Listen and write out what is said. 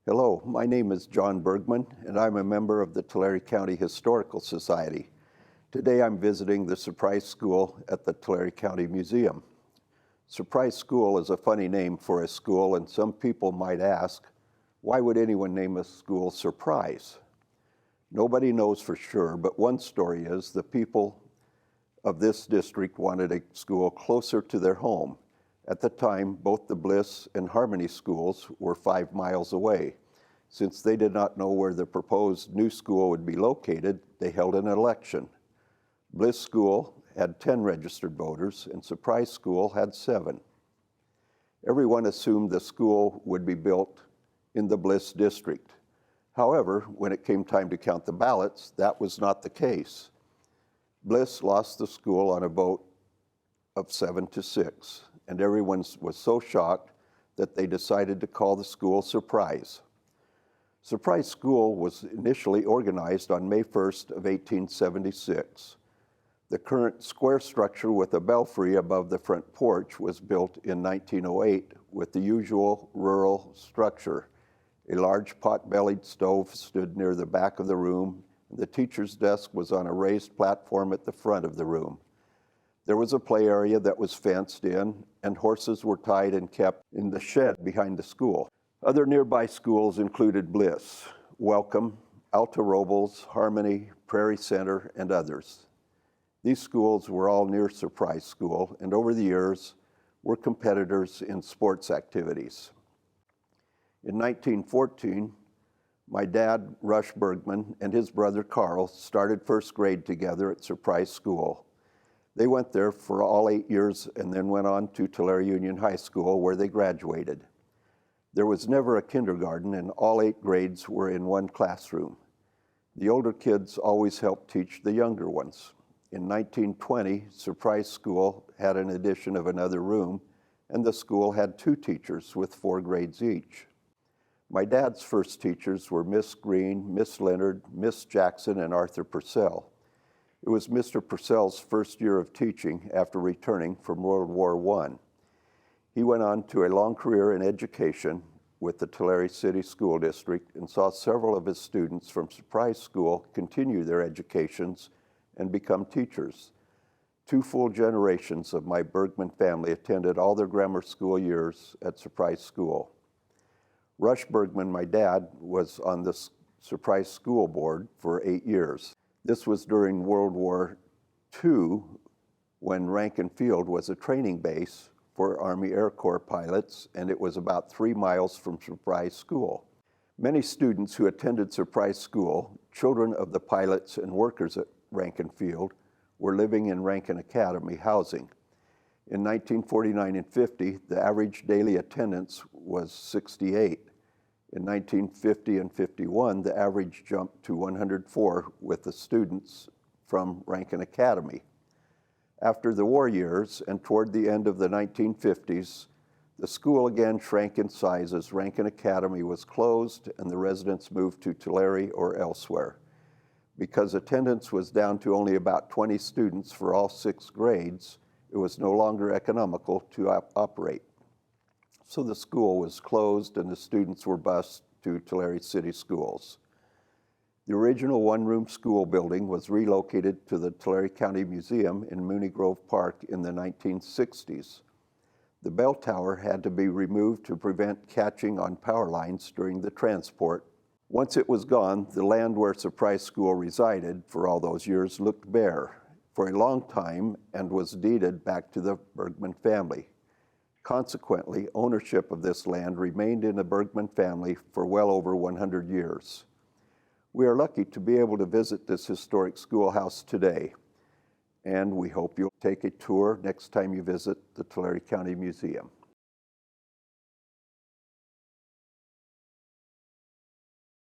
Hello, my name is John Bergman, and I'm a member of the Tulare County Historical Society. Today I'm visiting the Surprise School at the Tulare County Museum. Surprise School is a funny name for a school, and some people might ask, why would anyone name a school Surprise? Nobody knows for sure, but one story is the people of this district wanted a school closer to their home. At the time, both the Bliss and Harmony schools were 5 miles away. Since they did not know where the proposed new school would be located, they held an election. Bliss School had 10 registered voters, and Surprise School had 7. Everyone assumed the school would be built in the Bliss district. However, when it came time to count the ballots, that was not the case. Bliss lost the school on a vote of 7-6. And everyone was so shocked that they decided to call the school Surprise. Surprise School was initially organized on May 1st of 1876. The current square structure with a belfry above the front porch was built in 1908 with the usual rural structure. A large pot-bellied stove stood near the back of the room, and the teacher's desk was on a raised platform at the front of the room. There was a play area that was fenced in, and horses were tied and kept in the shed behind the school. Other nearby schools included Bliss, Welcome, Alta Robles, Harmony, Prairie Center, and others. These schools were all near Surprise School, and over the years were competitors in sports activities. In 1914, my dad, Rush Bergman, and his brother Carl started first grade together at Surprise School. They went there for all 8 years and then went on to Tulare Union High School, where they graduated. There was never a kindergarten, and all 8 grades were in one classroom. The older kids always helped teach the younger ones. In 1920, Surprise School had an addition of another room, and the school had 2 teachers with 4 grades each. My dad's first teachers were Miss Green, Miss Leonard, Miss Jackson, and Arthur Purcell. It was Mr. Purcell's first year of teaching after returning from World War I. He went on to a long career in education with the Tulare City School District and saw several of his students from Surprise School continue their educations and become teachers. 2 full generations of my Bergman family attended all their grammar school years at Surprise School. Rush Bergman, my dad, was on the Surprise School Board for 8 years. This was during World War II, when Rankin Field was a training base for Army Air Corps pilots, and it was about 3 miles from Surprise School. Many students who attended Surprise School, children of the pilots and workers at Rankin Field, were living in Rankin Academy housing. In 1949 and 50, the average daily attendance was 68. In 1950 and 51, the average jumped to 104 with the students from Rankin Academy. After the war years and toward the end of the 1950s, the school again shrank in size as Rankin Academy was closed and the residents moved to Tulare or elsewhere. Because attendance was down to only about 20 students for all 6 grades, it was no longer economical to operate. So the school was closed and the students were bused to Tulare City Schools. The original one-room school building was relocated to the Tulare County Museum in Mooney Grove Park in the 1960s. The bell tower had to be removed to prevent catching on power lines during the transport. Once it was gone, the land where Surprise School resided for all those years looked bare for a long time and was deeded back to the Bergman family. Consequently, ownership of this land remained in the Bergman family for well over 100 years. We are lucky to be able to visit this historic schoolhouse today, and we hope you'll take a tour next time you visit the Tulare County Museum.